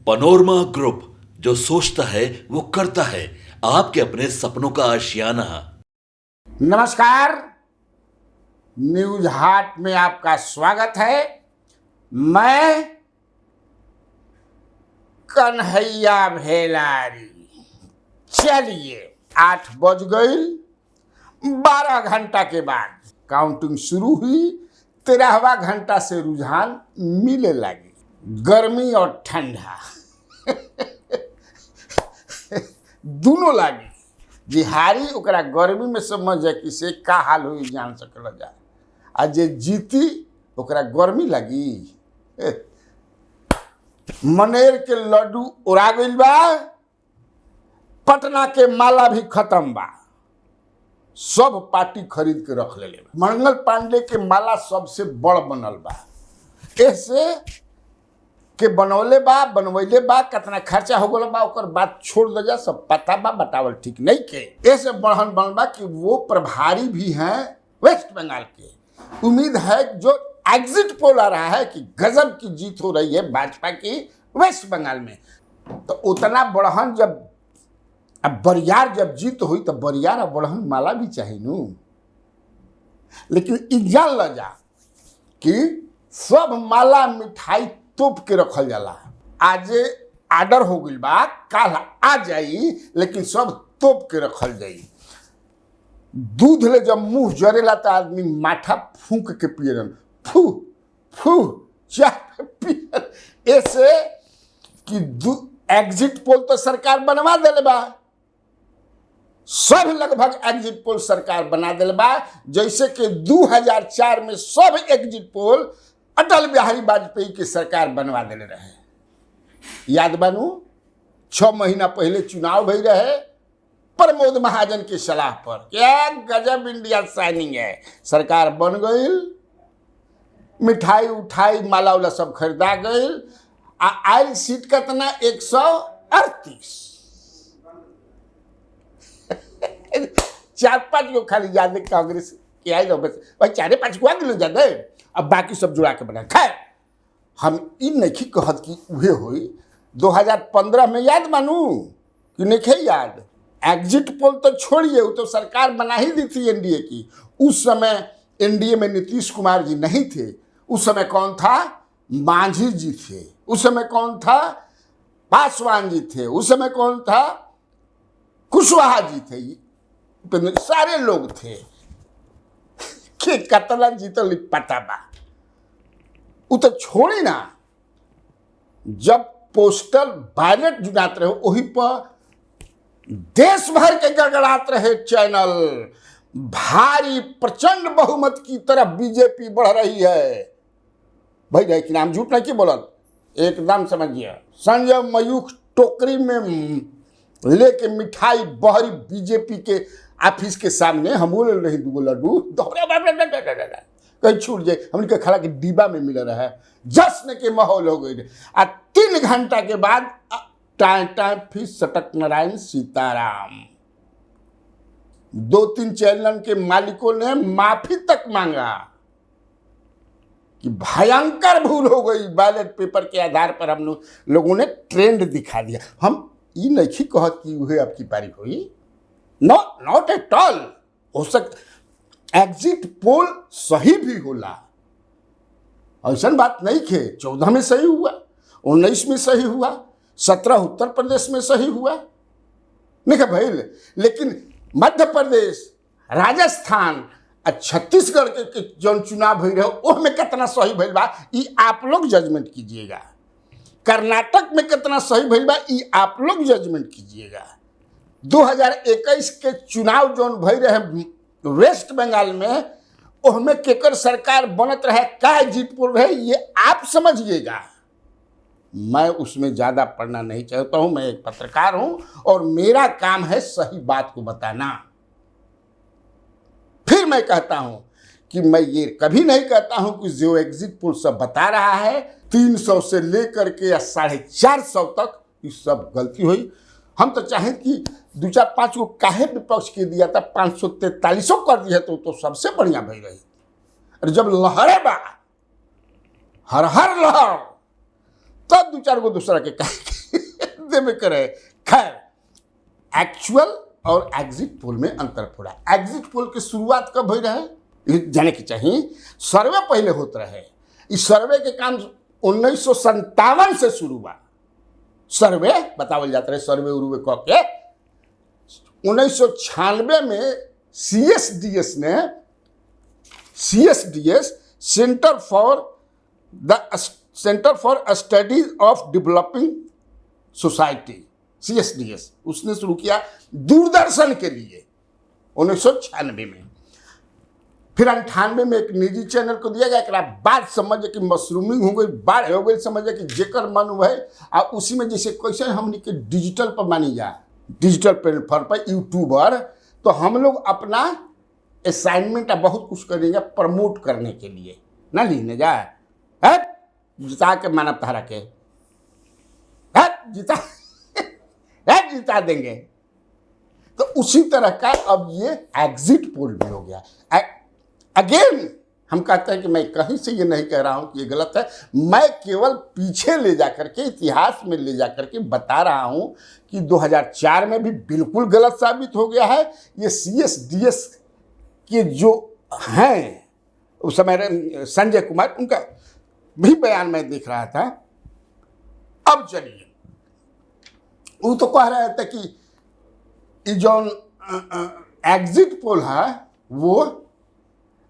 Panorama group, जो सोचता है वो करता है। आपके अपने सपनों का आशियाना। नमस्कार, न्यूज हाट में आपका स्वागत है। मैं कन्हैया भेलारी। चलिए, 8 बज गई। 12 घंटा के बाद काउंटिंग शुरू हुई। 13वां घंटा से रुझान मिले लगी। गर्मी और ठंडा दोनों लागी। जी हारी ओकरा गर्मी में समझ जाए कि से का हाल हुई जान सकल जा। आ जे जीती ओकरा गर्मी लगी। मनेर के लड्डू उड़ा गइल बा। पटना के माला भी खत्म बा। सब पार्टी खरीद के रख ले बा। मंगल पांडे के माला सबसे बड़ बनल बा। ऐसे के बनौले बा, बनवैले बा, कितना खर्चा हो गल बा, ओकर बात छोड़ दे जा। सब पता बा, बतावल ठीक नहीं के। ऐसे बढ़न बनल बा कि वो प्रभारी भी हैं वेस्ट बंगाल के। उम्मीद है जो एग्जिट पोल आ रहा है कि गजब की जीत हो रही है भाजपा की वेस्ट बंगाल में। तो उतना बढ़न जब अब बरियार जब जीत हुई तो बरियार और बढ़न माला भी चाहिए नू। लेकिन इ जान ल जा कि सब माला मिठाई तोप के रखल जाला। आज आर्डर हो गई बा, काल आ जाई, लेकिन सब तोप के रखल जाई। दूध ले जब मुंह जरेला तो आदमी माठा फूंक के पियन। फू फू चाय पियन। ऐसे कि एग्जिट पोल तो सरकार बनवा देले बा। सब लगभग एग्जिट पोल सरकार बना दिल बा। जैसे कि 2004 में सब एग्जिट पोल अटल बिहारी वाजपेयी की सरकार बनवा देले रहे। याद बानू, 6 महीना पहले चुनाव भई रहे प्रमोद महाजन की सलाह पर। क्या गजब इंडिया शाइनिंग है। सरकार बन गई, मिठाई उठाई माला उला सब खरीदा गई। आयल सीट कितना 138। 4-5 गो खाली ज्यादा कांग्रेस के आई बस भाई 4-5 गो आगे ज्यादा। अब बाकी सब जुड़ा के बना। खैर, हम इन नहीं कहत कि उहे हुई। 2015 में याद मानू कि नहीं याद। एग्जिट पोल तो छोड़िए, वो तो सरकार बना ही दी थी एनडीए की। उस समय एनडीए में नीतीश कुमार जी नहीं थे। उस समय कौन था? मांझी जी थे। उस समय कौन था? पासवान जी थे। उस समय कौन था? कुशवाहा जी थे। सारे लोग थे कि कतला जीतल पता बा। उ तो छोड़ी ना, जब पोस्टल बैलेट जुटात रहे वही पर देश भर के गड़गड़ात रहे चैनल। भारी प्रचंड बहुमत की तरफ बीजेपी बढ़ रही है। भाई कि नाम झूठ नहीं की बोलत, एकदम समझिए। संजय मयूख टोकरी में लेके मिठाई बहरी बीजेपी के ऑफिस के सामने हम बोल रही 2 लड्डू कहीं छूट जाए। हमने खड़ा के डिब्बा में मिल रहा है। जश्न के माहौल हो गई। 3 घंटा के बाद टाइम फिर सटक नारायण सीताराम। 2-3 चैनल के मालिकों ने माफी तक मांगा कि भयंकर भूल हो गई। बैलेट पेपर के आधार पर हम लोगों ने ट्रेंड दिखा दिया। हम ये नहीं कहत कि वह आपकी पारी हुई। Not at all. हो सकता एग्जिट पोल सही भी होला, ऐसा बात नहीं थे। 14 में सही हुआ, 19 में सही हुआ, 17 उत्तर प्रदेश में सही हुआ नहीं भाई। लेकिन मध्य प्रदेश, राजस्थान और छत्तीसगढ़ के जो चुनाव भई रहे उसमें कितना सही भइल बा ये आप लोग जजमेंट कीजिएगा। कर्नाटक में कितना सही भइल बा ये आप लोग जजमेंट कीजिएगा। 2021 के चुनाव जो भई रहे वेस्ट बंगाल में, उसमें केकर सरकार बनत रहे, का जीत पोल रहे, ये आप समझिएगा। मैं उसमें ज़्यादा पढ़ना नहीं चाहता हूँ। मैं एक पत्रकार हूँ और मेरा काम है सही बात को बताना। फिर मैं कहता हूँ कि मैं ये कभी नहीं कहता हूँ कि जो एग्जिट पोल सब बता रहा है 300 से लेकर के या 450 तक ये सब गलती हुई। हम तो चाहें कि 2-4-5 को काहे विपक्ष के दिया था, 543 कर दिया तो सबसे बढ़िया भई रही। और जब लहरे बा हर हर लहर, तब 2-4 गो दूसरा के कहे देवे करे। खैर, एक्चुअल और एग्जिट पोल में अंतर पड़ा। एग्जिट पोल की शुरुआत कब हुई रहे ये जाने की चाहिए। सर्वे पहले होते रहे। इस सर्वे के काम 1957 से शुरू हुआ। सर्वे बतावल जाता रहे, सर्वे उर्वे कह के 1996 में CSDS ने centre for studies of developing society CSDS उसने शुरू किया दूरदर्शन के लिए 1996 में। फिर 98 में एक निजी चैनल को दिया गया। एक बात समझे कि मशरूमिंग हो गई, बाढ़ हो गई, समझे कि जेकर मन हुए और उसी में जैसे कैसे हमने के डिजिटल पर मानी जा, डिजिटल प्लेटफॉर्म पर यूट्यूबर, तो हम लोग अपना असाइनमेंट बहुत कुछ करेंगे प्रमोट करने के लिए ना लिखने जा है जिता के मानव धारा के है जिता देंगे। तो उसी तरह का अब ये एग्जिट पोल भी हो गया। अगेन हम कहते हैं कि मैं कहीं से ये नहीं कह रहा हूं कि ये गलत है, मैं केवल पीछे ले जाकर के इतिहास में ले जाकर के बता रहा हूं कि 2004 में भी बिल्कुल गलत साबित हो गया है। ये CSDS के जो हैं उस समय संजय कुमार, उनका भी बयान मैं देख रहा था। अब चलिए, वो तो कह रहे थे कि जो एग्जिट पोल है वो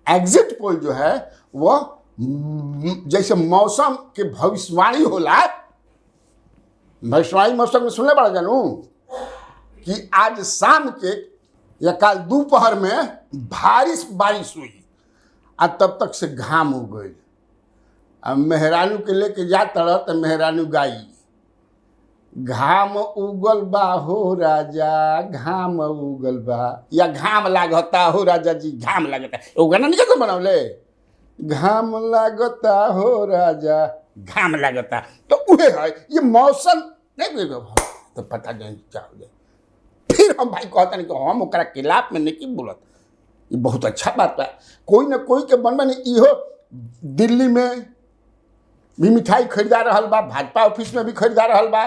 एग्जिट पोल जो है वो जैसे मौसम के भविष्यवाणी होला। भविष्यवाणी मौसम में सुनने बड़ा जानू कि आज शाम के या कल दोपहर में भारी बारिश हुई और तब तक से घाम हो गई। अब मेहरानू के लेके जाता रह तो मेहरानू गाई घाम उगल बा हो राजा, घाम उगल बा, या घाम लागता हो राजा जी, घाम लागता। वो गाना नहीं कैसे बनौले, घाम लागता हो राजा, घाम लागता। तो उहे है ये मौसम नहीं तो पता नहीं क्या हो जाए। फिर हम भाई कहता नहीं कि हम ओकरा खिलाफ में नहीं बोलत, ये बहुत अच्छा बात है। कोई ना कोई के मन में नहीं। इहो दिल्ली में भी मिठाई खरीदा रहा बा, भाजपा ऑफिस में भी खरीदा रहा बा,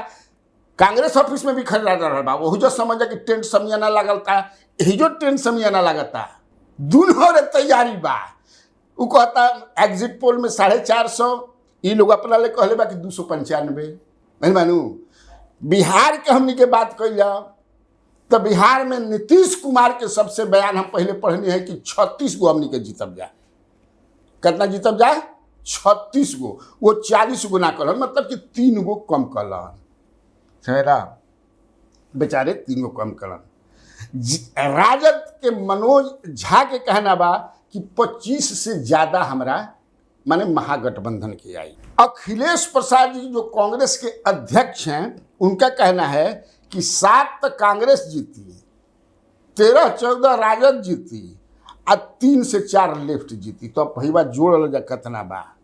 कांग्रेस ऑफिस में भी खरीदा रहा बा। वही जो समझ कि टेंट समियाना लगता, यही जो टेंट समियाना लगता, दोनों रे तैयारी बा। वो कहता एग्जिट पोल में 450, ये लोग अपना ले कहले बा कि 295। नहीं मानू बिहार के हमनी के बात कैल तो बिहार में नीतीश कुमार के सबसे बयान हम पहले पढ़ने हैं कि 36 गो हमनी के जीतब जा। कितना जीतब जा? 36 गो। वो 40 गो ना कलन, मतलब कि 3 गो कम कलन। सहेरा बेचारे 3 गो कम कलन। राजद के मनोज झा के कहना बा कि 25 से ज्यादा हमरा माने महागठबंधन की आई। अखिलेश प्रसाद जी जो कांग्रेस के अध्यक्ष हैं, उनका कहना है कि 7 कांग्रेस जीती, 13-14 राजद जीती और 3 से 4 लेफ्ट जीती। तो पहिवा जोड़ लो जा कितना बा,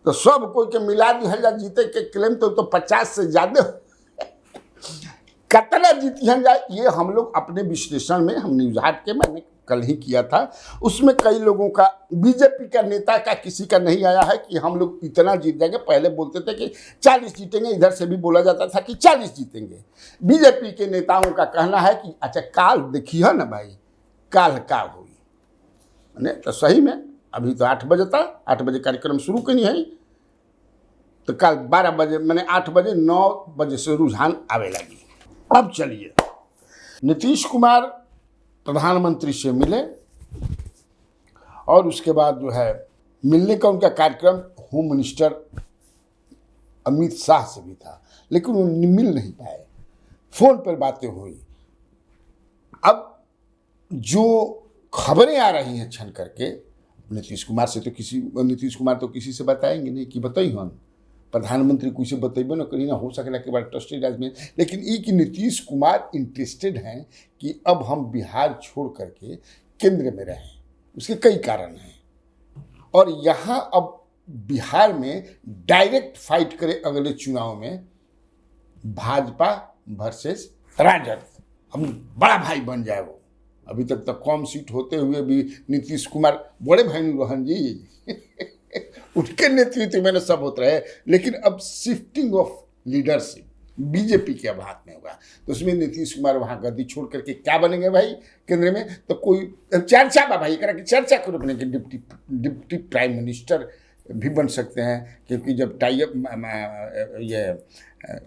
तो सब कोई के मिला दी जा जीते के क्लेम तो 50 से ज्यादा कितना जीती हैं जा। ये हम लोग अपने विश्लेषण में हम न्यूज हाट के मैंने कल ही किया था, उसमें कई लोगों का, बीजेपी का नेता का किसी का नहीं आया है कि हम लोग इतना जीत जाएंगे। पहले बोलते थे कि 40 जीतेंगे, इधर से भी बोला जाता था कि 40 जीतेंगे। बीजेपी के नेताओं का कहना है कि अच्छा काल देखिए ना भाई, काल का हुई मैंने तो सही में अभी तो 8 बजे था, 8 बजे कार्यक्रम शुरू करनी है, तो कल 12 बजे मैंने 8 बजे 9 बजे से रुझान आवे लगी। अब चलिए, नीतीश कुमार प्रधानमंत्री से मिले और उसके बाद जो है मिलने का उनका कार्यक्रम होम मिनिस्टर अमित शाह से भी था, लेकिन वो मिल नहीं पाए, फोन पर बातें हुई। अब जो खबरें आ रही हैं छन करके नीतीश कुमार तो किसी से बताएंगे नहीं कि बताई हम प्रधानमंत्री कुछ बतेबे न करी ना, हो सकेला के बाद ट्रस्टेड आदमी। लेकिन ये कि नीतीश कुमार इंटरेस्टेड हैं कि अब हम बिहार छोड़ करके केंद्र में रहें। उसके कई कारण हैं और यहाँ अब बिहार में डायरेक्ट फाइट करे अगले चुनाव में भाजपा वर्सेस राजद, हम बड़ा भाई बन जाए। वो अभी तक तो कम सीट होते हुए भी नीतीश कुमार बड़े भाई रोहन जी उनके नेतृत्व में सब होता है। लेकिन अब शिफ्टिंग ऑफ लीडरशिप बीजेपी के अब हाथ में होगा। तो उसमें नीतीश कुमार वहाँ गद्दी छोड़ करके क्या बनेंगे भाई केंद्र में? तो कोई चर्चा बा भाई करा कि चर्चा करो अपने कि डिप्टी प्राइम मिनिस्टर भी बन सकते हैं, क्योंकि जब टाइप ये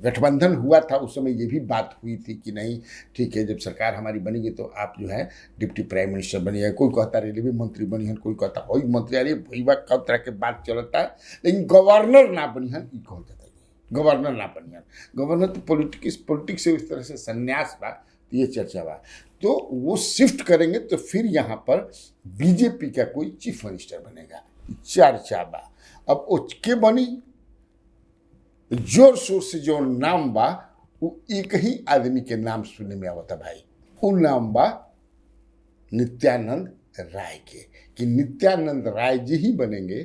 गठबंधन हुआ था उस समय ये भी बात हुई थी कि नहीं ठीक है, जब सरकार हमारी बनेगी तो आप जो है डिप्टी प्राइम मिनिस्टर बनिए। कोई कहता रेलवे मंत्री बनी हन, कोई कहता वही मंत्री। अरे भैया कब तरह के बात चलता है, लेकिन गवर्नर ना बनी हन ये कहल जाता है। गवर्नर ना बनी हन, गवर्नर तो पॉलिटिक्स से इस तरह से संन्यास बा, तो ये चर्चा बा। तो वो शिफ्ट करेंगे तो फिर यहाँ पर बीजेपी का कोई चीफ मिनिस्टर बनेगा, चर्चा बा। अब उसके बनी जोर शोर से जो नाम बा वो एक ही आदमी के नाम सुनने में आवता भाई, वो नाम बा नित्यानंद राय के, कि नित्यानंद राय जी ही बनेंगे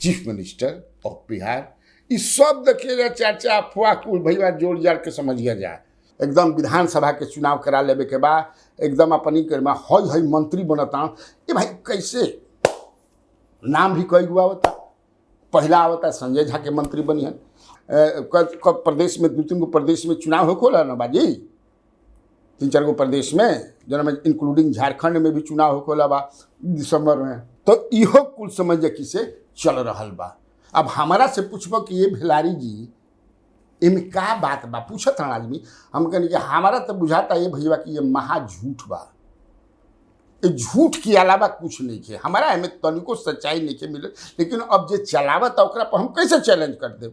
चीफ मिनिस्टर ऑफ बिहार। इस सब देखिएगा चर्चा अफवाह कुल भैया जोड़ जाड़ के समझिए जा। एकदम विधानसभा के चुनाव करा लेवे के बाद एकदम अपनी करमा हई मंत्री बनता। ये भाई कैसे नाम भी कई हुआ होता, पहला आवता संजय झा के मंत्री बनी है। कब प्रदेश में 2-3 गो प्रदेश में चुनाव हो खोला ना बाजी, 3-4 गो प्रदेश में जना में इंक्लूडिंग झारखंड में भी चुनाव हो खोला बा दिसंबर में। तो इहो कुल समझ कि से चल रहा बा। अब हमारा से पूछबो कि ये भिलारी जी इनमें का बात बा, पूछत हन आदमी। हम कहने कि हमारा तो बुझाता ये भैया कि ये महा झूठ बा, ये झूठ के अलावा कुछ नहीं है। हमारा हमें तनिको सच्चाई नहीं के मिले, लेकिन अब जे चलावत ओकरा पर हम कैसे चैलेंज कर दे?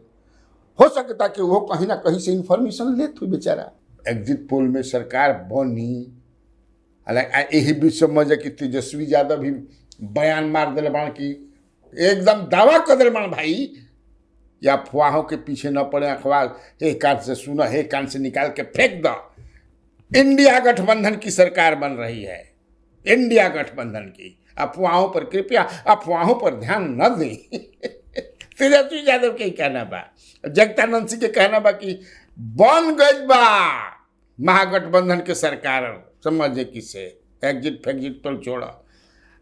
हो सकता कि वो कहीं ना कहीं से इंफॉर्मेशन लेत हुई बेचारा। एग्जिट पोल में सरकार बनी, यही भी समझ कि तेजस्वी यादव भी बयान मार दिले बाण कि एकदम दावा कर दिले बाण भाई, या अफवाहों के पीछे न पड़े। अखबार एक कान से सुनो, एक कान से निकाल के फेंक दो। इंडिया गठबंधन की सरकार बन रही है, इंडिया गठबंधन की। अफवाहों पर कृपया अफवाहों पर ध्यान न दें। तेजस्वी यादव के कहना बा, जगदानंद सिंह के कहना बा कि बन गई बा महागठबंधन के सरकार, समझे किसे एग्जिट फैग्जिट पर छोड़ा।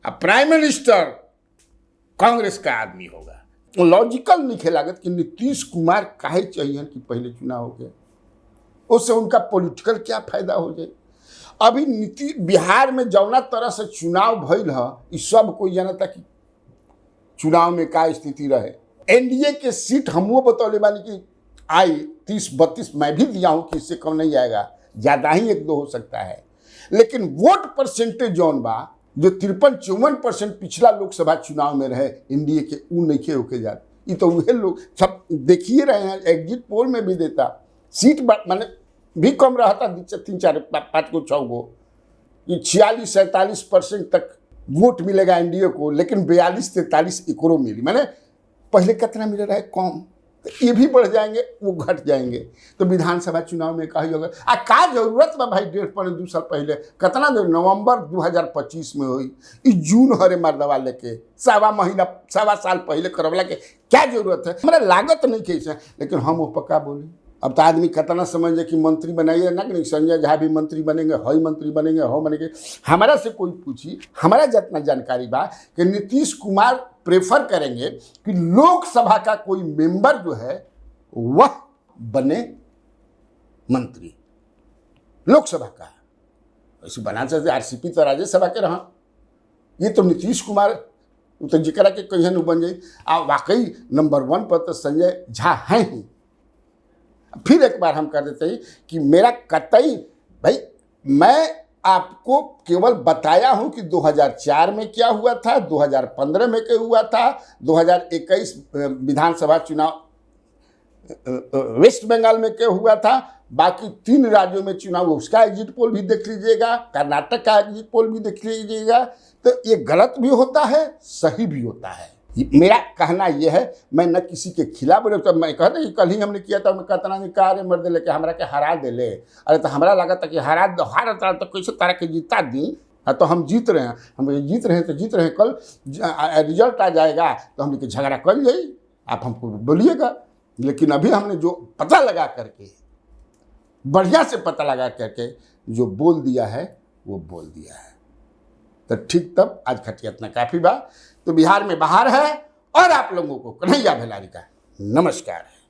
अब प्राइम मिनिस्टर कांग्रेस का आदमी होगा। लॉजिकल नहीं लागत कि नीतीश कुमार काहे चाहिए कि पहले चुनाव हो गया, उससे उनका पॉलिटिकल क्या फायदा हो जाए। अभी बिहार में जौना तरह से चुनाव भइल है, इस सब कोई जानता कि चुनाव में क्या स्थिति रहे। एनडीए के सीट हम वो बतौले बानी कि आई 30-32, मैं भी दिया हूँ कि इससे कम नहीं आएगा, ज़्यादा ही 1-2 हो सकता है। लेकिन वोट परसेंटेज जौन बा जो 53-54% पिछला लोकसभा चुनाव में रहे एनडीए के, ऊ नहीं होके जाते। ये तो वही लोग सब देखिए रहे हैं, एग्जिट पोल में भी देता सीट माने भी कम रहता, 3-4-5-6 गो, 46-47% तक वोट मिलेगा एनडीए को, लेकिन 42-43 एकरो मिली। माने पहले कितना मिल रहा है कम, तो ये भी बढ़ जाएंगे, वो घट जाएंगे। तो विधानसभा चुनाव में कही होगा का जरूरत बा भाई 1.5-2 साल पहले, कितना देर नवंबर 2025 में हुई, जून हरे मर्दवा लेके 1.25 साल पहले करवला के क्या जरूरत है? हमारा लागत नहीं कैसे, लेकिन हम वो पक्का बोले। अब तो आदमी कितना समझे कि मंत्री बनाइए ना, कि संजय झा भी मंत्री बनेंगे, हई मंत्री बनेंगे, हो बनेंगे। हमारा से कोई पूछी, हमारा जितना जानकारी बा कि नीतीश कुमार प्रेफर करेंगे कि लोकसभा का कोई मेंबर जो है वह बने मंत्री लोकसभा का। ऐसे बना सकते आरसीपी तो राज्यसभा के रहा, ये तो नीतीश कुमार तो जिक्र के कहीं बन जाए। आ वाकई नंबर 1 पर तो संजय झा हैं ही। फिर एक बार हम कर देते हैं कि मेरा कतई भाई, मैं आपको केवल बताया हूं कि 2004 में क्या हुआ था, 2015 में क्या हुआ था, 2021 विधानसभा चुनाव वेस्ट बंगाल में क्या हुआ था, बाकी 3 राज्यों में चुनाव उसका एग्जिट पोल भी देख लीजिएगा, कर्नाटक का एग्जिट पोल भी देख लीजिएगा। तो ये गलत भी होता है, सही भी होता है। मेरा कहना यह है, मैं न किसी के खिलाफ बोले। तो मैं कहते कि कल ही हमने किया था, मैं कहता नहीं कहा, अरे मर्द लेके हमरा के हरा दे ले। अरे तो हमारा लगा था कि हारा तो कैसे तारा के जीता दी। तो हम जीत रहे हैं, हम जीत रहे हैं तो जीत रहे हैं, कल रिजल्ट आ जाएगा तो हम लोग झगड़ा कर जाए, आप हमको बोलिएगा। लेकिन अभी हमने जो पता लगा करके, बढ़िया से पता लगा करके जो बोल दिया है वो बोल दिया है। तो ठीक, तब आज खटिया इतना काफ़ी बा। तो बिहार में बाहर है, और आप लोगों को कन्हैया भिलारी का नमस्कार है।